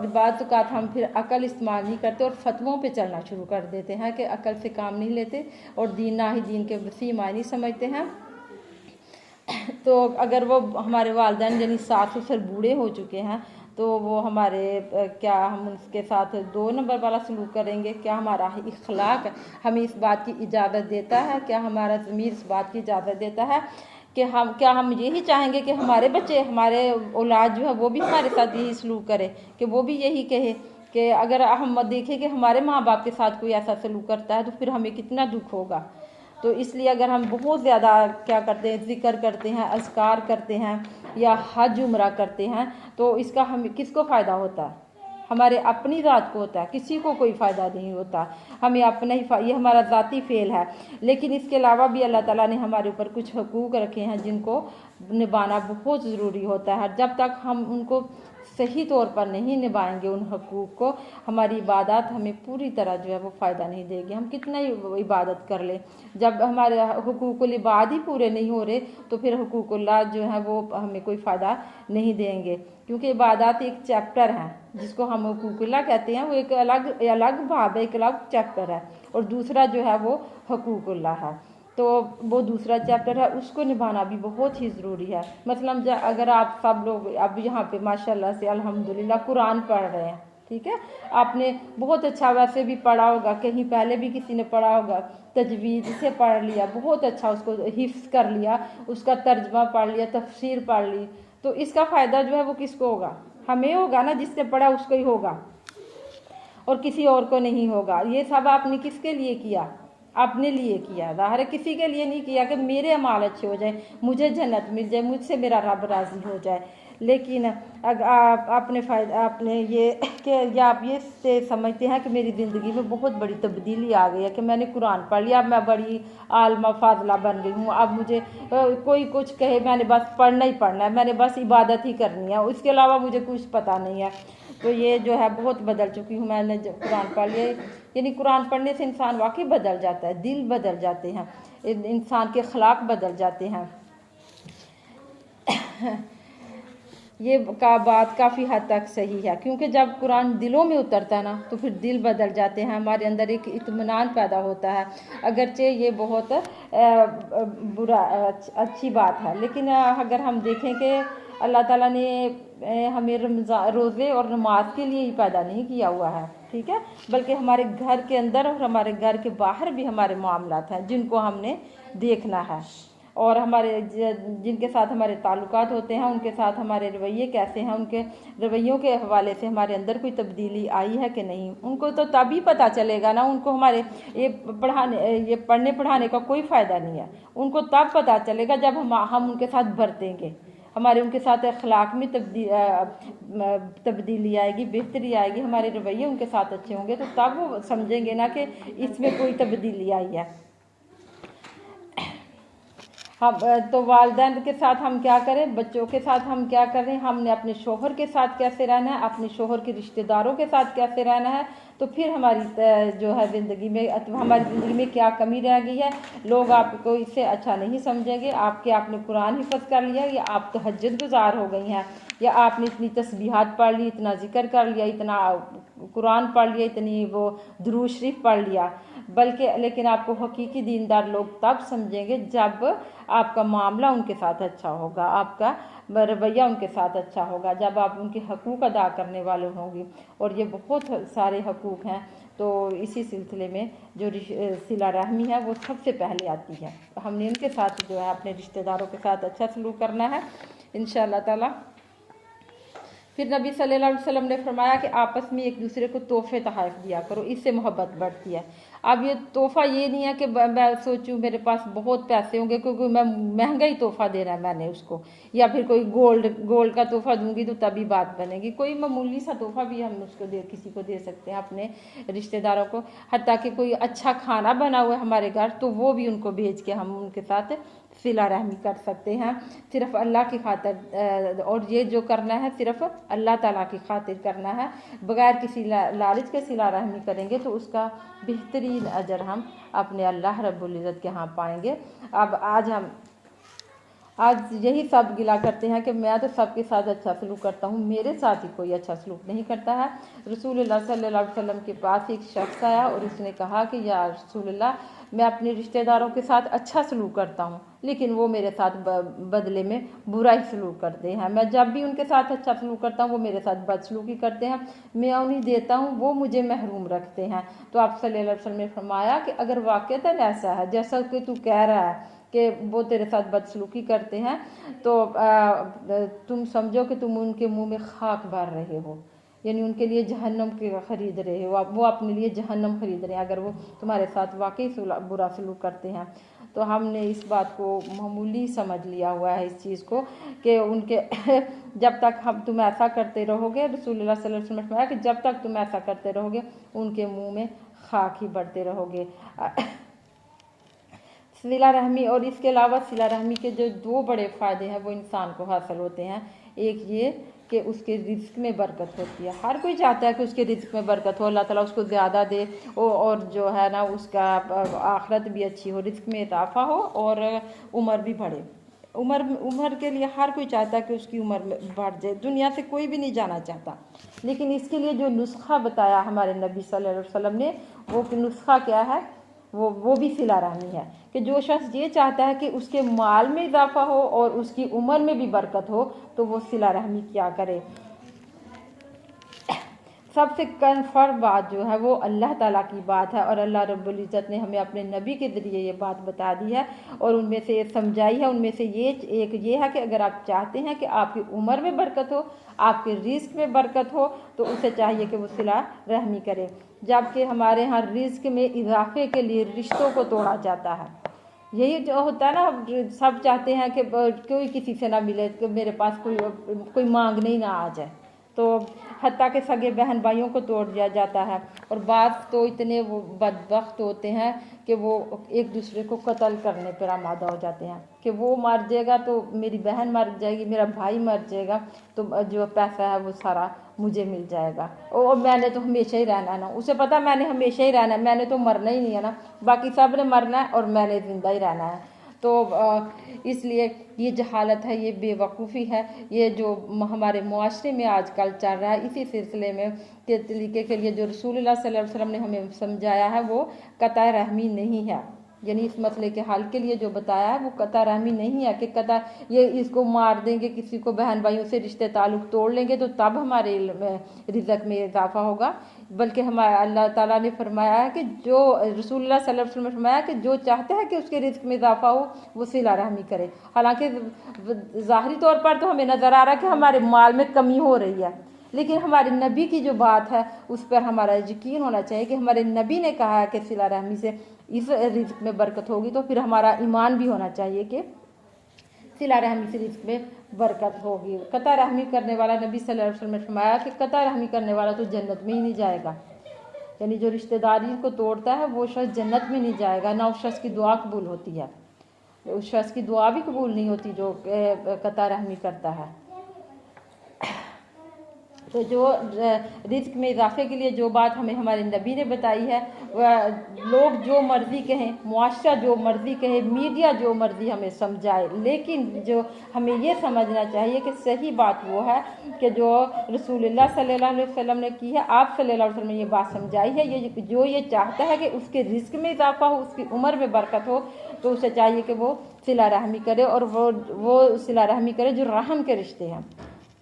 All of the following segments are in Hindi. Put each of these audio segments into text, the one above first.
बात हम फिर अकल इस्तेमाल नहीं करते और फतवों पे चलना शुरू कर देते हैं कि अकल से काम नहीं लेते और दीन ना ही दीन के वसी मायने समझते हैं। तो अगर वो हमारे वालिदैन यानी सास ससुर बूढ़े हो चुके हैं तो वो हमारे क्या हम उसके साथ 2 नंबर वाला सलूक करेंगे? क्या हमारा इखलाक हमें इस बात की इजाज़त देता है? क्या हमारा ज़मीर इस बात की इजाज़त देता है कि हम यही चाहेंगे कि हमारे बच्चे, हमारे औलाद जो है वो भी हमारे साथ यही सलूक करे, कि वो भी यही कहे कि अगर हम देखें कि हमारे माँ बाप के साथ कोई ऐसा सलूक करता है तो फिर हमें कितना दुख होगा। तो इसलिए अगर हम बहुत ज़्यादा क्या करते हैं, ज़िक्र करते हैं, अज़कार करते हैं या हज उम्रा करते हैं तो इसका हमें किसको फ़ायदा होता है? हमारे अपनी ज़ात को होता है, किसी को कोई फ़ायदा नहीं होता। हमें अपना ही ये हमारा ज़ाती फ़ेल है। लेकिन इसके अलावा भी अल्लाह ताला ने हमारे ऊपर कुछ हकूक़ रखे हैं जिनको निभाना बहुत ज़रूरी होता है। जब तक हम उनको सही तौर पर नहीं निभाएंगे उन हकूक़ को, हमारी इबादत हमें पूरी तरह जो है वो फ़ायदा नहीं देगी। हम कितना ही इबादत कर लें, जब हमारे हुकूकुल इबाद ही पूरे नहीं हो रहे तो फिर हुकूकुल्लाह जो है वो हमें कोई फ़ायदा नहीं देंगे। क्योंकि इबादत एक चैप्टर है जिसको हम हुकूकुल्लाह कहते हैं, वो एक अलग भाग है, एक अलग चैप्टर है, और दूसरा जो है वो हुकूकुल्लाह है। तो वो दूसरा चैप्टर है, उसको निभाना भी बहुत ही ज़रूरी है। मतलब अगर आप सब लोग अब यहाँ पे माशाल्लाह से अल्हम्दुलिल्लाह कुरान पढ़ रहे हैं, ठीक है, आपने बहुत अच्छा वैसे भी पढ़ा होगा, कहीं पहले भी किसी ने पढ़ा होगा, तजवीज़ से पढ़ लिया, बहुत अच्छा उसको हिफ्ज़ कर लिया, उसका तर्जमा पढ़ लिया, तफसीर पढ़ ली, तो इसका फ़ायदा जो है वो किसको होगा? हमें होगा ना, जिसने पढ़ा उसको ही होगा और किसी और को नहीं होगा। ये सब आपने किसके लिए किया? अपने लिए किया। ज़ाहिर है किसी के लिए नहीं किया कि मेरे अमाल अच्छे हो जाए, मुझे जन्नत मिल जाए, मुझसे मेरा रब राज़ी हो जाए। लेकिन अगर आप अपने फ़ायदा आपने ये कि या आप ये से समझते हैं कि मेरी ज़िंदगी में बहुत बड़ी तब्दीली आ गई है कि मैंने कुरान पढ़ लिया, अब मैं बड़ी आलमा फाजला बन गई हूँ, अब मुझे कोई कुछ कहे मैंने बस पढ़ना ही पढ़ना है, मैंने बस इबादत ही करनी है, उसके अलावा मुझे कुछ पता नहीं है। तो ये जो है बहुत बदल चुकी हूँ मैंने जब कुरान पढ़ लिया। यानी कुरान पढ़ने से इंसान वाकई बदल जाता है, दिल बदल जाते हैं, इंसान के अखलाक बदल जाते हैं। ये बात काफ़ी हद तक सही है, क्योंकि जब कुरान दिलों में उतरता है ना तो फिर दिल बदल जाते हैं, हमारे अंदर एक इत्मीनान पैदा होता है। अगरचे ये बहुत बुरा अच्छी बात है, लेकिन अगर हम देखें कि अल्लाह ताला ने हमें रोज़े और नमाज के लिए ही पैदा नहीं किया हुआ है, ठीक है, बल्कि हमारे घर के अंदर और हमारे घर के बाहर भी हमारे मामलात हैं जिनको हमने देखना है, और हमारे जिनके साथ हमारे ताल्लुकात होते हैं उनके साथ हमारे रवैये कैसे हैं, उनके रवैयों के हवाले से हमारे अंदर कोई तब्दीली आई है कि नहीं, उनको तो तभी पता चलेगा ना। उनको हमारे ये पढ़ने पढ़ाने का कोई फ़ायदा नहीं है, उनको तब पता चलेगा जब हम उनके साथ बरतेंगे, हमारे उनके साथ अखलाक में तब्दीली आएगी, बेहतरी आएगी, हमारे रवैये उनके साथ अच्छे होंगे, तो तब वो समझेंगे ना कि इसमें कोई तब्दीली आई है। हम तो वालिदैन के साथ हम क्या करें, बच्चों के साथ हम क्या करें, हमने अपने शोहर के साथ कैसे रहना है, अपने शोहर के रिश्तेदारों के साथ कैसे रहना है, तो फिर हमारी जो है ज़िंदगी में हमारी ज़िंदगी में क्या कमी रह गई है, लोग आपको इससे अच्छा नहीं समझेंगे। आपने कुरान हिफ़्ज़ कर लिया, या आप तहज्जुद गुज़ार हो गई हैं, या आपने इतनी तस्बीहात पढ़ ली, इतना जिक्र कर लिया, इतना कुरान पढ़ लिया, इतनी वो दुरूद शरीफ पढ़ लिया, लेकिन आपको हकीकी दीनदार लोग तब समझेंगे जब आपका मामला उनके साथ अच्छा होगा, आपका रवैया उनके साथ अच्छा होगा, जब आप उनके हकूक़ अदा करने वाले होंगे। और ये बहुत सारे हकूक़ हैं, तो इसी सिलसिले में जो सिला रहमी है वो सबसे पहले आती है। हमने उनके साथ जो है अपने रिश्तेदारों के साथ अच्छा सलूक करना है इंशाअल्लाह ताला। फिर नबी सल्लल्लाहु अलैहि वसल्लम ने फरमाया कि आपस में एक दूसरे को तोहफे तोहफ़ दिया करो, इससे मोहब्बत बढ़ती है। अब ये तोहफ़ा ये नहीं है कि मैं सोचूं मेरे पास बहुत पैसे होंगे क्योंकि मैं महंगा ही तोहफ़ा देना है मैंने उसको, या फिर कोई गोल्ड का तोहफ़ा दूंगी तो तभी बात बनेगी। कोई मामूली सा तोहफ़ा भी हम उसको किसी को दे सकते हैं, अपने रिश्तेदारों को। हत्ता कि कोई अच्छा खाना बना हुआ है हमारे घर तो वो भी उनको भेज के हम उनके साथ सिला रहमी कर सकते हैं, सिर्फ अल्लाह की खातिर। और ये जो करना है सिर्फ अल्लाह ताला की खातिर करना है, बगैर किसी लालच के सिला रहमी करेंगे तो उसका बेहतरीन अजर हम अपने अल्लाह रब्बुल इज़्ज़त के यहाँ पाएंगे। अब आज हम आज यही सब गिला करते हैं कि मैं तो सबके साथ अच्छा सलूक करता हूँ, मेरे साथ ही कोई अच्छा सलूक नहीं करता है। रसूलुल्लाह सल्लल्लाहु अलैहि वसल्लम के पास एक शख्स आया और उसने कहा कि या रसूलुल्लाह, मैं अपने रिश्तेदारों के साथ अच्छा सलूक करता हूँ, लेकिन वो मेरे साथ बदले में बुरा ही सलूक करते हैं। मैं जब भी उनके साथ अच्छा सलूक करता हूँ वो मेरे साथ बदसलूकी करते हैं, मैं उन्हें देता हूँ वो मुझे महरूम रखते हैं। तो आप सल्लल्लाहु अलैहि वसल्लम ने फरमाया कि अगर वाक़ईतन ऐसा है जैसा कि तू कह रहा है कि वो तेरे साथ बदसलूकी करते हैं, तो तुम समझो कि तुम उनके मुंह में खाक भर रहे हो, यानी उनके लिए जहन्नम के खरीद रहे हो, वो अपने लिए जहन्नम खरीद रहे हैं अगर वो तुम्हारे साथ वाकई बुरा सलूक करते हैं। तो हमने इस बात को मामूली समझ लिया हुआ है इस चीज़ को कि उनके जब तक तुम ऐसा करते रहोगे, रसूलुल्लाह सल्लल्लाहु अलैहि वसल्लम ने कि जब तक तुम ऐसा करते रहोगे उनके मुंह में खाक ही बढ़ते रहोगे। सिला रहमी और इसके अलावा सिला रहमी के जो दो बड़े फ़ायदे हैं वो इंसान को हासिल होते हैं। एक ये कि उसके रिज़्क में बरकत होती है, हर कोई चाहता है कि उसके रिज़्क में बरकत हो, अल्लाह ताला उसको ज़्यादा दे और जो है ना उसका आखिरत भी अच्छी हो, रिज़्क में इजाफा हो और उम्र भी बढ़े। उम्र के लिए हर कोई चाहता है कि उसकी उम्र बढ़ जाए, दुनिया से कोई भी नहीं जाना चाहता। लेकिन इसके लिए जो नुस्खा बताया हमारे नबी सल्लल्लाहु अलैहि वसल्लम ने, वो नुस्खा क्या है, वो भी सिला रहमी है कि जो शख्स ये चाहता है कि उसके माल में इजाफा हो और उसकी उम्र में भी बरकत हो तो वो सिला रहमी क्या करे। सबसे कन्फर्म बात जो है वो अल्लाह ताला की बात है और अल्लाह रब्बुल इज़्ज़त ने हमें अपने नबी के ज़रिए ये बात बता दी है और उनमें से समझाई है। उनमें से ये है कि अगर आप चाहते हैं कि आपकी उम्र में बरकत हो, आपके रिज़्क में बरकत हो, तो उसे चाहिए कि वो सिला रहमी करे। जबकि हमारे यहाँ रिज़्क में इजाफे के लिए रिश्तों को तोड़ा जाता है। यही जो होता है ना, सब चाहते हैं कि कोई किसी से ना मिले, कि मेरे पास कोई मांगने ही ना आ जाए, तो हत्ता के सगे बहन भाइयों को तोड़ दिया जाता है। और बात तो इतने वो बदबख्त होते हैं कि वो एक दूसरे को कत्ल करने पर आमादा हो जाते हैं कि वो मर जाएगा तो मेरी बहन मर जाएगी, मेरा भाई मर जाएगा, तो जो पैसा है वो सारा मुझे मिल जाएगा और मैंने तो हमेशा ही रहना है ना, उसे पता मैंने हमेशा ही रहना है, मैंने तो मरना ही नहीं है ना, बाकी सब ने मरना है और मैंने ज़िंदा ही रहना है। तो इसलिए ये जहालत है, ये बेवकूफ़ी है, ये जो हमारे मुआशरे में आजकल चल रहा है, इसी सिलसिले में के तरीके के लिए जो रसूलुल्लाह सल्लल्लाहु अलैहि वसल्लम ने हमें समझाया है वो कतई रहमी नहीं है। यानी इस मसले के हल के लिए जो बताया है वो कतई रहमी नहीं है कि ये इसको मार देंगे, किसी को बहन भाइयों से रिश्ते ताल्लुक़ तोड़ लेंगे तो तब हमारे रिज़्क़ में इजाफा होगा। बल्कि हमारा अल्लाह ताला ने फरमाया है कि जो रसूलुल्लाह सल्लल्लाहु अलैहि वसल्लम ने फरमाया कि जो चाहता है कि उसके रिज़्क़ में इजाफा हो वो सिला रहमी करे। हालांकि ज़ाहिरी तौर पर तो हमें नज़र आ रहा है कि हमारे माल में कमी हो रही है, लेकिन हमारे नबी की जो बात है उस पर हमारा यकीन होना चाहिए कि हमारे नबी ने कहा है कि सिला रहमी से इस रिज़्क़ में बरकत होगी, तो फिर हमारा ईमान भी होना चाहिए कि सिला रहमी से रिज़्क़ में बरकत होगी। कतई रहमी करने वाला, नबी सल्लल्लाहु अलैहि वसल्लम ने फरमाया कि कतई रहमी करने वाला तो जन्नत में ही नहीं जाएगा, यानी जो रिश्तेदारी को तोड़ता है वो शख्स जन्नत में नहीं जाएगा, ना उस शख्स की दुआ कबूल होती है, उस शख्स की दुआ भी कबूल नहीं होती जो कतई रहमी करता है। तो जो रिज़्क़ में इजाफे के लिए जो बात हमें हमारे नबी ने बताई है, वह लोग जो मर्ज़ी कहें, मुआशरा जो मर्ज़ी कहे, मीडिया जो मर्ज़ी हमें समझाए, लेकिन जो हमें ये समझना चाहिए कि सही बात वो है कि जो रसूलुल्लाह सल्लल्लाहु अलैहि वसल्लम ने की है, आप सल्लल्लाहु अलैहि वसल्लम ने ये बात समझाई है, ये चाहता है कि उसके रिज़्क़ में इजाफा हो, उसकी उम्र में बरकत हो, तो उसे चाहिए कि वो सिला रहमी करे और वो सिला रहमी करे जो रहम के रिश्ते हैं,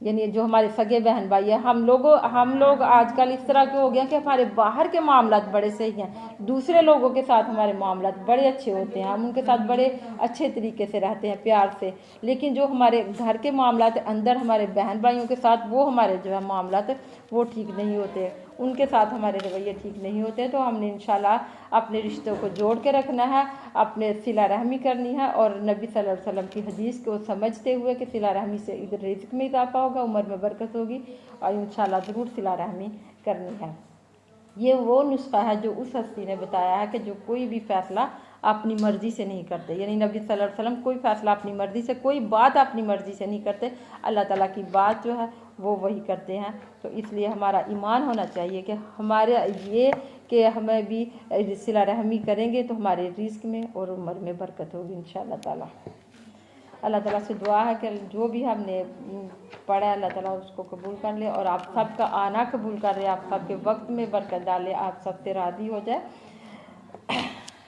यानी जो हमारे सगे बहन भाई है। हम लोग आजकल इस तरह के हो गए कि हमारे बाहर के मामलात बड़े सही हैं, दूसरे लोगों के साथ हमारे मामलात बड़े अच्छे होते हैं, हम उनके साथ बड़े अच्छे तरीके से रहते हैं, प्यार से, लेकिन जो हमारे घर के मामलात अंदर हमारे बहन भाइयों के साथ वो हमारे जो है मामलात वो ठीक नहीं होते, उनके साथ हमारे रवैये ठीक नहीं होते। तो हमने इंशाल्लाह अपने रिश्तों को जोड़ के रखना है, अपने सिला रहमी करनी है और नबी सल्लल्लाहु अलैहि वसल्लम की हदीस को समझते हुए कि सिला रहमी से इधर रिज़्क़ में इजाफा होगा, उम्र में बरकत होगी और इंशाल्लाह ज़रूर सिला रहमी करनी है। ये वो नुस्खा है जो उस हस्ती ने बताया है कि जो कोई भी फ़ैसला अपनी मर्ज़ी से नहीं करते, यानी नबी सल्लल्लाहु अलैहि वसल्लम कोई फ़ैसला अपनी मर्ज़ी से, कोई बात अपनी मर्ज़ी से नहीं करते, अल्लाह ताला की बात जो है वो वही करते हैं। तो इसलिए हमारा ईमान होना चाहिए कि हमारे ये कि हमें भी सिला रहमी करेंगे तो हमारे रिज़्क़ में और उम्र में बरकत होगी इंशाअल्लाह ताला। अल्लाह ताला से दुआ है कि जो भी हमने पढ़ा अल्लाह ताला उसको कबूल कर ले और आप सबका आना कबूल कर ले, आप सबके वक्त में बरकत डाले, आप सबसे राज़ी हो जाए।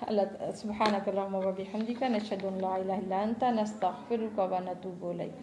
अल्लाह सुब्हानक अल्लाहुम्मा व बिहम्दिका नशहदु अन ला इलाहा इल्ला अंता नस्तगफिरुका व नतूबु इलैक।